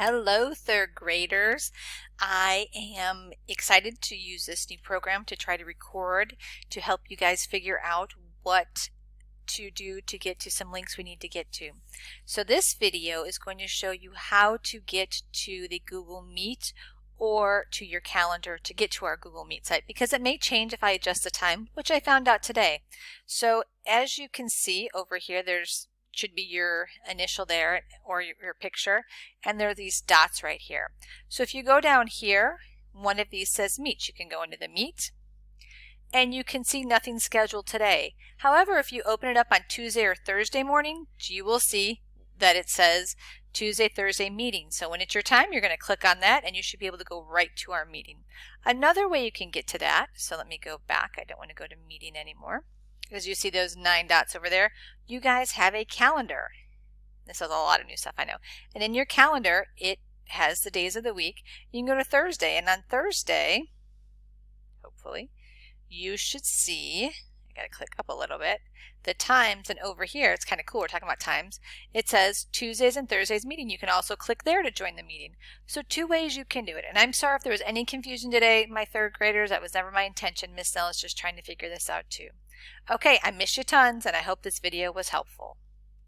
Hello, third graders. I am excited to use this new program to try to record to help you guys figure out what to do to get to some links we need to get to. So this video is going to show you how to get to the Google Meet or to your calendar to get to our Google Meet site, because it may change if I adjust the time, which I found out today. So as you can see over here, should be your initial there or your picture, and there are these dots right here. So if you go down here, one of these says Meet. You can go into the Meet and you can see nothing scheduled today. However, if you open it up on Tuesday or Thursday morning, you will see that it says Tuesday, Thursday meeting. So when it's your time, you're going to click on that and you should be able to go right to our meeting. Another way you can get to that, so let me go back. I don't want to go to meeting anymore. As you see those 9 dots over there, you guys have a calendar. This is a lot of new stuff, I know. And in your calendar, it has the days of the week. You can go to Thursday, and on Thursday, hopefully, you should see, I gotta click up a little bit, the times, and over here, it's kind of cool, we're talking about times. It says Tuesdays and Thursdays meeting. You can also click there to join the meeting. So 2 ways you can do it. And I'm sorry if there was any confusion today, my third graders. That was never my intention. Miss Nell is just trying to figure this out too. Okay, I miss you tons, and I hope this video was helpful.